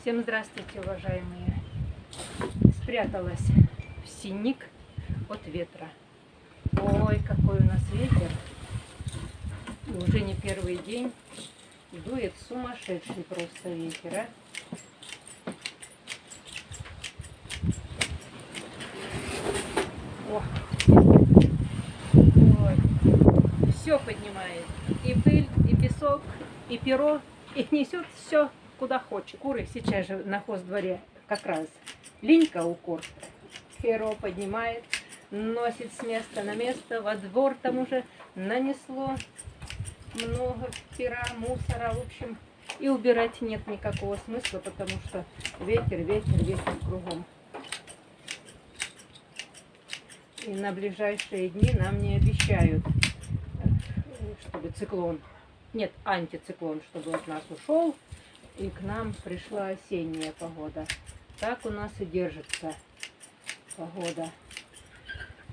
Всем здравствуйте, уважаемые. Спряталась в синик от ветра. Ой, какой у нас ветер. И уже не первый день дует сумасшедший просто ветер, а. О. Ой. Все поднимает. И пыль, и песок, и перо, и несет все куда хочет. Куры сейчас же на хоздворе как раз. Линька укор. Перо поднимает, носит с места на место. Во двор там уже нанесло много пера, мусора, в общем. И убирать нет никакого смысла, потому что ветер, ветер, ветер кругом. И на ближайшие дни нам не обещают, чтобы циклон, нет, антициклон, чтобы от нас ушел, и к нам пришла осенняя погода. Так у нас и держится погода.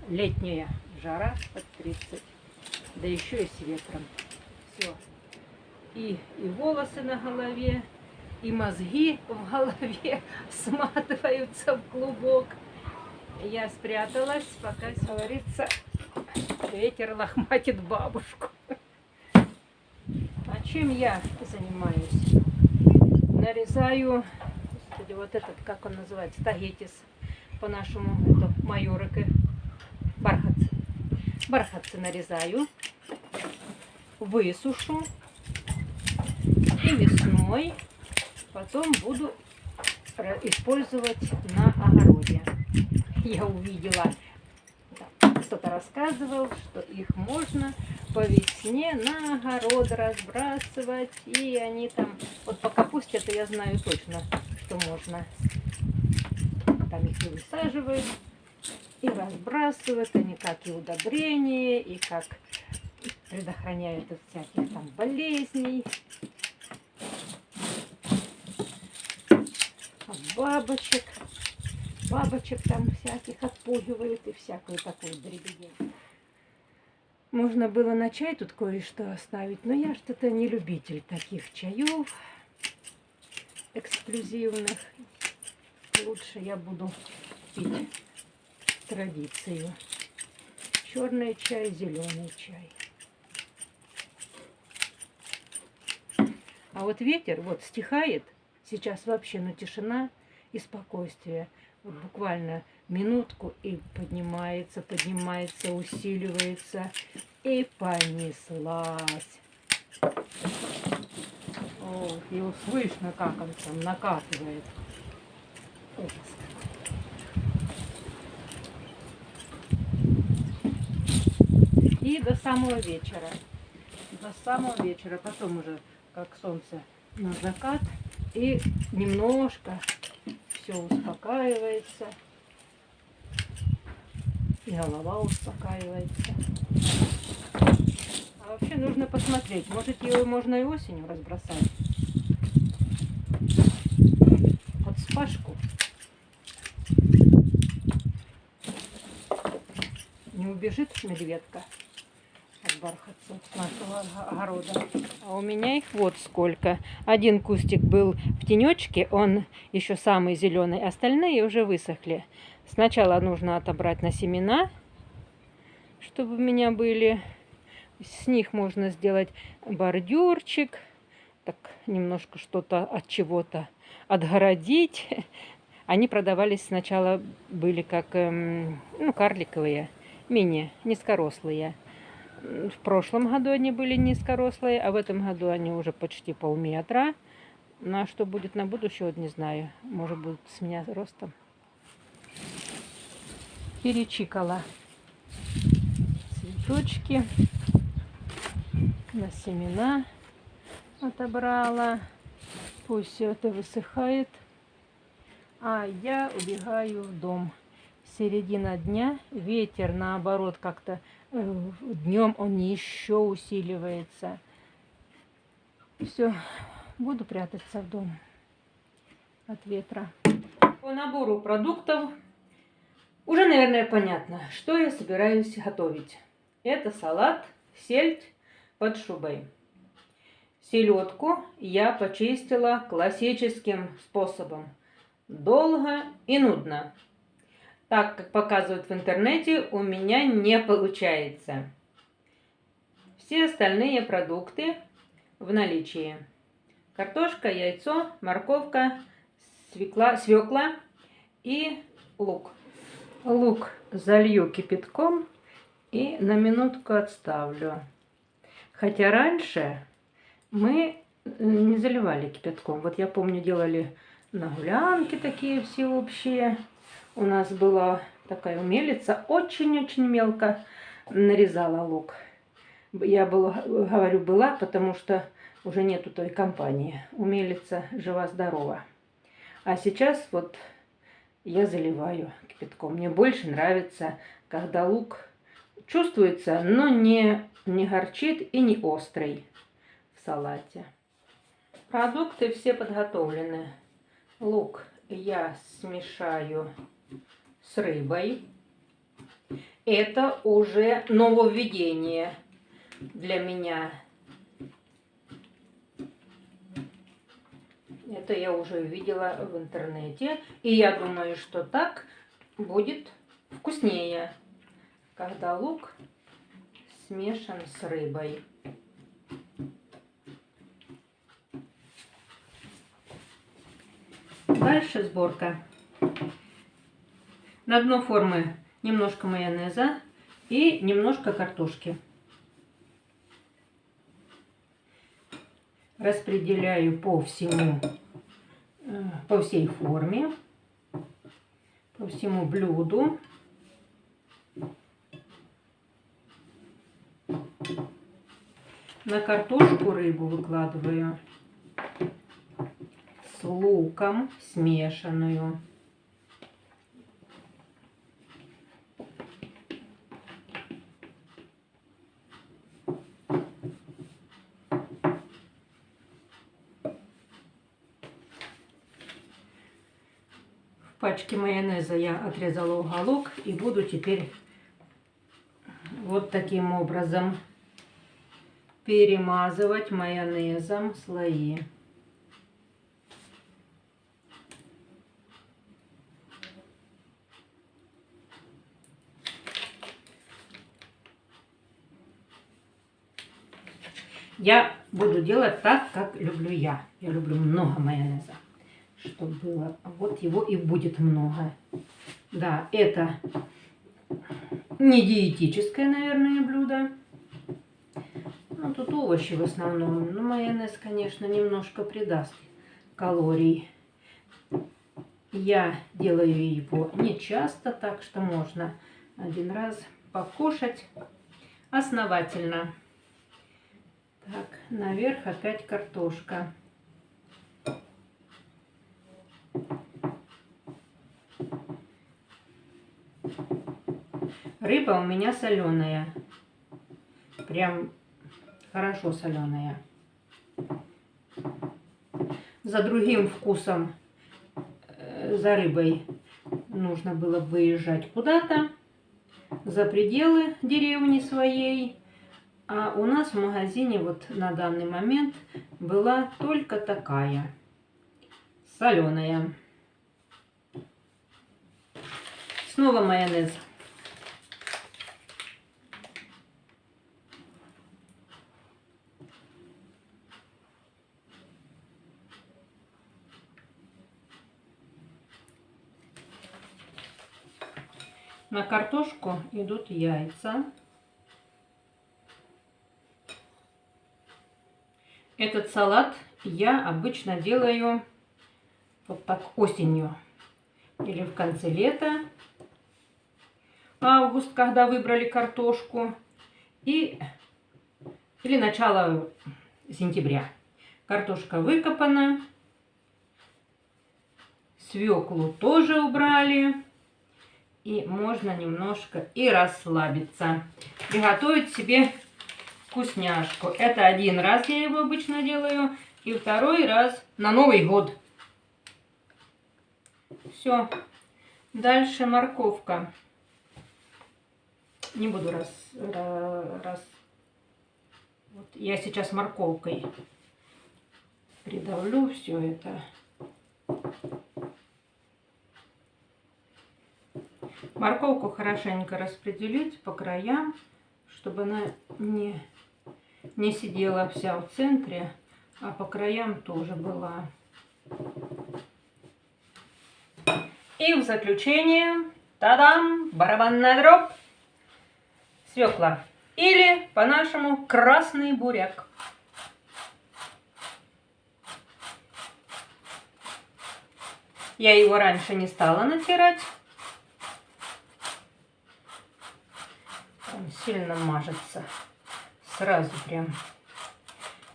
Летняя жара под 30, да еще и с ветром. Все. И волосы на голове, и мозги в голове сматываются в клубок. Я спряталась, пока, как говорится, ветер лохматит бабушку. А чем я занимаюсь? Нарезаю, господи, вот этот, как он называется, тагетис, по-нашему, это майорики, бархатцы. Бархатцы нарезаю, высушу и весной потом буду использовать на огороде. Я увидела, кто-то рассказывал, что их можно по весне на огород разбрасывать, и они там, вот по капусте это я знаю точно, что можно. Там их и высаживают, и разбрасывают, они как и удобрение, и как предохраняют от всяких там болезней, от бабочек там всяких отпугивают и всякую такую дребедень. Можно было на чай тут кое-что оставить, но я что-то не любитель таких чаев эксклюзивных. Лучше я буду пить традицию. Черный чай, зеленый чай. А вот ветер вот стихает. Сейчас вообще тишина и спокойствие. Вот буквально минутку и поднимается, усиливается и понеслась. О, его слышно, как он там накатывает. Ужас. И до самого вечера. До самого вечера. Потом уже как солнце на закат. И немножко все успокаивается. И голова успокаивается. А вообще нужно посмотреть. Может, его можно и осенью разбросать. Под спашку. Не убежит медведка от бархатцев с нашего огорода. А у меня их вот сколько. Один кустик был в тенечке, он еще самый зеленый, остальные уже высохли. Сначала нужно отобрать на семена, чтобы у меня были. С них можно сделать бордюрчик, так немножко что-то от чего-то отгородить. Они продавались сначала, были как карликовые, мини, низкорослые. В прошлом году они были низкорослые, а в этом году они уже почти полметра. Ну а что будет на будущее, вот не знаю. Может, будут с меня ростом. Перечикала цветочки. На семена отобрала. Пусть все это высыхает. А я убегаю в дом. Середина дня. Ветер, наоборот, как-то днем он еще усиливается. Все, буду прятаться в дом от ветра. По набору продуктов уже, наверное, понятно, что я собираюсь готовить. Это салат, сельдь под шубой. Селедку я почистила классическим способом. Долго и нудно. Так, как показывают в интернете, у меня не получается. Все остальные продукты в наличии. Картошка, яйцо, морковка, свекла и лук. Лук залью кипятком и на минутку отставлю. Хотя раньше мы не заливали кипятком. Вот я помню, делали на гулянке такие всеобщие. У нас была такая умелица, очень-очень мелко нарезала лук. Я говорю была, потому что уже нету той компании. Умелица жива-здорова. А сейчас вот я заливаю кипятком. Мне больше нравится, когда лук чувствуется, но не горчит и не острый в салате. Продукты все подготовлены. Лук я смешаю с рыбой. Это уже нововведение для меня. Это я уже увидела в интернете. И я думаю, что так будет вкуснее, когда лук смешан с рыбой. Дальше сборка. На дно формы немножко майонеза и немножко картошки. Распределяю по всей форме, по всему блюду. На картошку рыбу выкладываю с луком смешанную. В пачке майонеза я отрезала уголок и буду теперь вот таким образом перемазывать майонезом слои. Я буду делать так, как люблю я. Я люблю много майонеза, чтобы было. Вот его и будет много. Да, это не диетическое, наверное, блюдо. Ну, тут овощи в основном. Но майонез, конечно, немножко придаст калорий. Я делаю его не часто, так что можно один раз покушать основательно. Так, наверх опять картошка. Рыба у меня соленая. Прям хорошо соленая. За другим вкусом, за рыбой нужно было выезжать куда-то, за пределы деревни своей. А у нас в магазине вот на данный момент была только такая, соленая. Снова майонез. На картошку идут яйца. Этот салат я обычно делаю вот так осенью или в конце лета, август, когда выбрали картошку, или начало сентября. Картошка выкопана, свеклу тоже убрали, и можно немножко и расслабиться, приготовить себе вкусняшку. Это один раз я его обычно делаю, и второй раз на Новый год. Все. Дальше морковка. Не буду Вот я сейчас морковкой придавлю все это. Морковку хорошенько распределить по краям, чтобы она не сидела вся в центре, а по краям тоже была. И в заключение, та-дам, барабанная дробь, свекла. Или, по-нашему, красный буряк. Я его раньше не стала натирать. Он сильно мажется. Сразу прям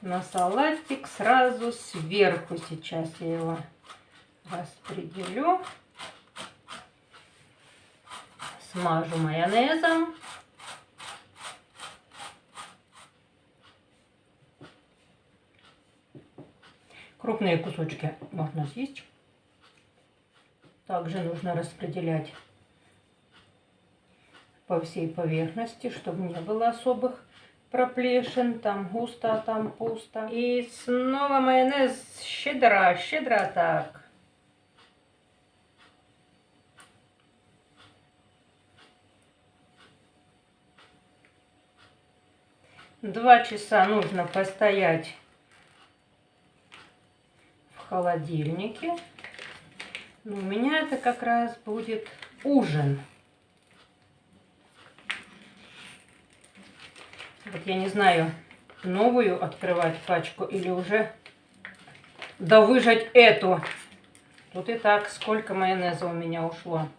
на салатик, сразу сверху сейчас я его распределю. Смажу майонезом. Крупные кусочки можно съесть. Также нужно распределять по всей поверхности, чтобы не было особых проплешин. Там густо, а там пусто. И снова майонез щедро, щедро так. Два часа нужно постоять в холодильнике. Но у меня это как раз будет ужин. Вот я не знаю, новую открывать пачку или уже довыжать эту. Тут и так сколько майонеза у меня ушло.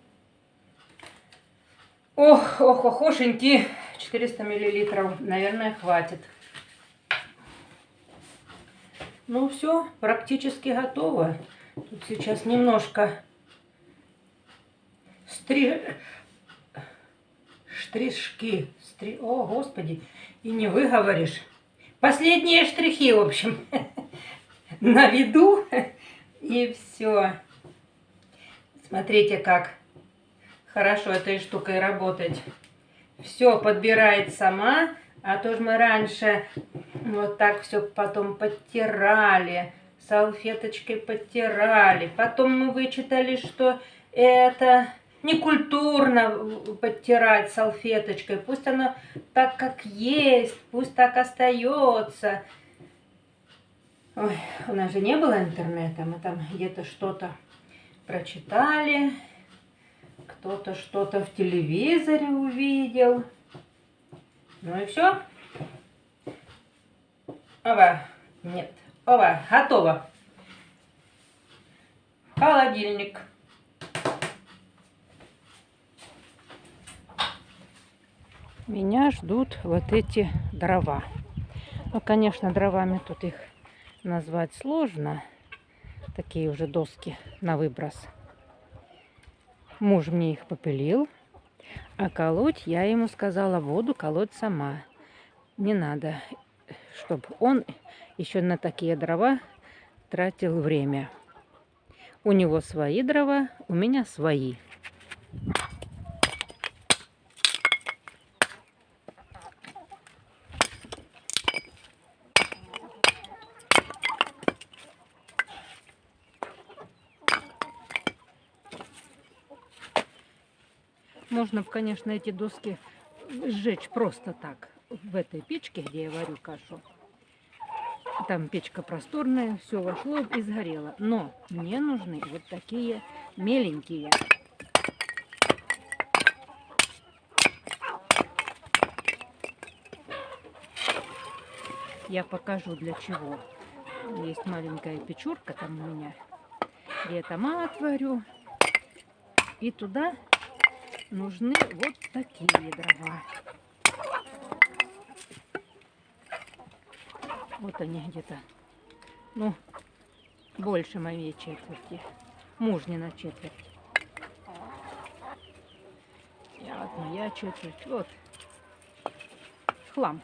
Ох, ох, охошеньки. 400 миллилитров, наверное, хватит. Ну все, практически готово. Тут сейчас немножко штришки. О, Господи, и не выговоришь. Последние штрихи, в общем, на виду. И все. Смотрите, как хорошо этой штукой работать. Все подбирает сама, а то же мы раньше вот так все потом подтирали, салфеточкой подтирали. Потом мы вычитали, что это некультурно подтирать салфеточкой. Пусть оно так, как есть, пусть так остается. Ой, у нас же не было интернета, мы там где-то что-то прочитали. Кто-то что-то в телевизоре увидел. Ну и все. Ова. Нет. Ова. Готово. Холодильник. Меня ждут вот эти дрова. Ну, конечно, дровами тут их назвать сложно. Такие уже доски на выброс. Муж мне их попилил, а колоть я ему сказала, воду колоть сама. Не надо, чтобы он еще на такие дрова тратил время. У него свои дрова, у меня свои. Можно, конечно, эти доски сжечь просто так. В этой печке, где я варю кашу. Там печка просторная, все вошло и сгорело. Но мне нужны вот такие меленькие. Я покажу для чего. Есть маленькая печурка там у меня, где я томат варю. И туда нужны вот такие дрова. Вот они где-то, ну, больше моей четверти. Мужнина четверть. И вот моя четверть. Вот. Хлам.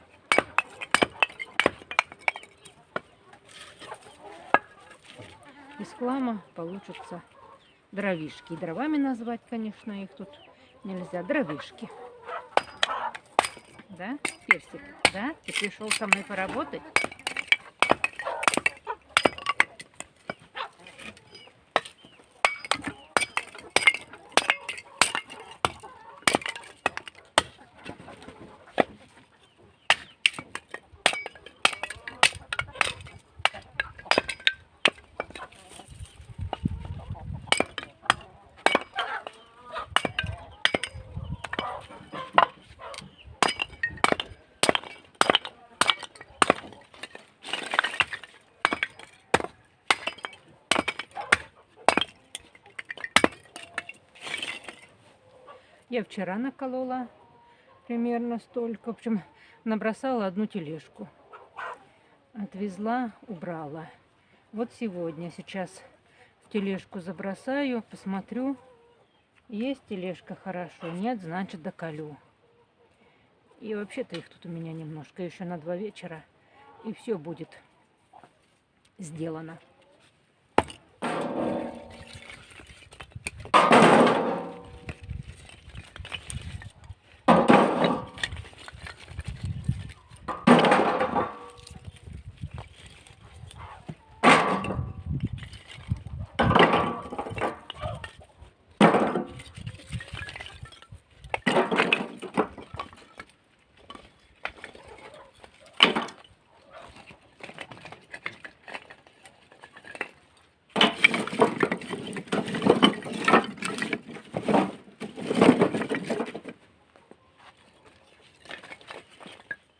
Из хлама получатся дровишки. И дровами назвать, конечно, их тут нельзя. Дровишки. Да, Персик? Да? Ты пришел со мной поработать? Я вчера наколола примерно столько. В общем, набросала одну тележку. Отвезла, убрала. Вот сегодня сейчас в тележку забросаю, посмотрю. Есть тележка хорошо, нет, значит доколю. И вообще-то их тут у меня немножко, еще на 2 вечера. И все будет сделано.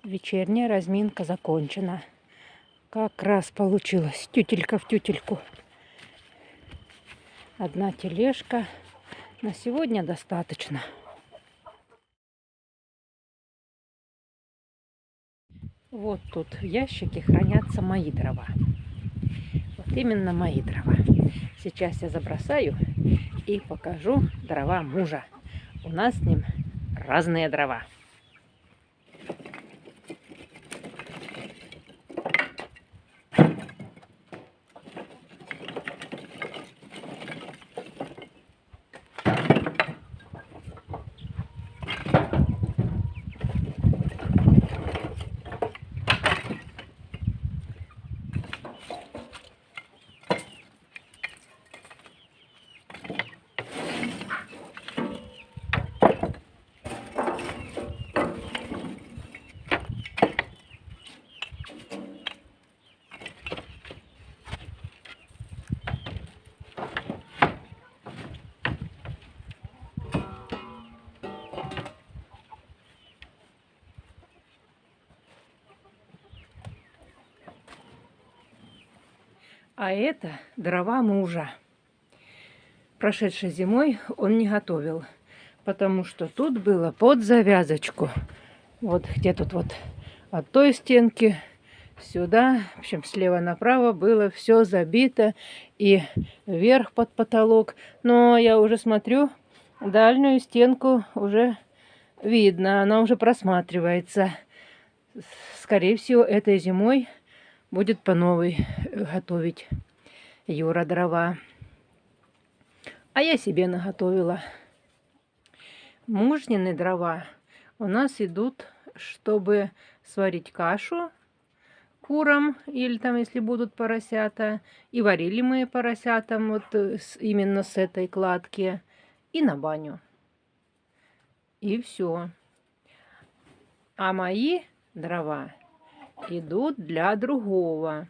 Вечерняя разминка закончена. Как раз получилось. Тютелька в тютельку. Одна тележка. На сегодня достаточно. Вот тут в ящике хранятся мои дрова. Вот именно мои дрова. Сейчас я забросаю и покажу дрова мужа. У нас с ним разные дрова. А это дрова мужа. Прошедшей зимой он не готовил, потому что тут было под завязочку. Вот где тут вот от той стенки сюда, в общем, слева направо было все забито и вверх под потолок. Но я уже смотрю, дальнюю стенку уже видно, она уже просматривается. Скорее всего, этой зимой будет по новой готовить Юра дрова. А я себе наготовила. Мужнины дрова у нас идут, чтобы сварить кашу курам, или там, если будут поросята. И варили мы поросятам вот именно с этой кладки. И на баню. И все. А мои дрова идут для другого.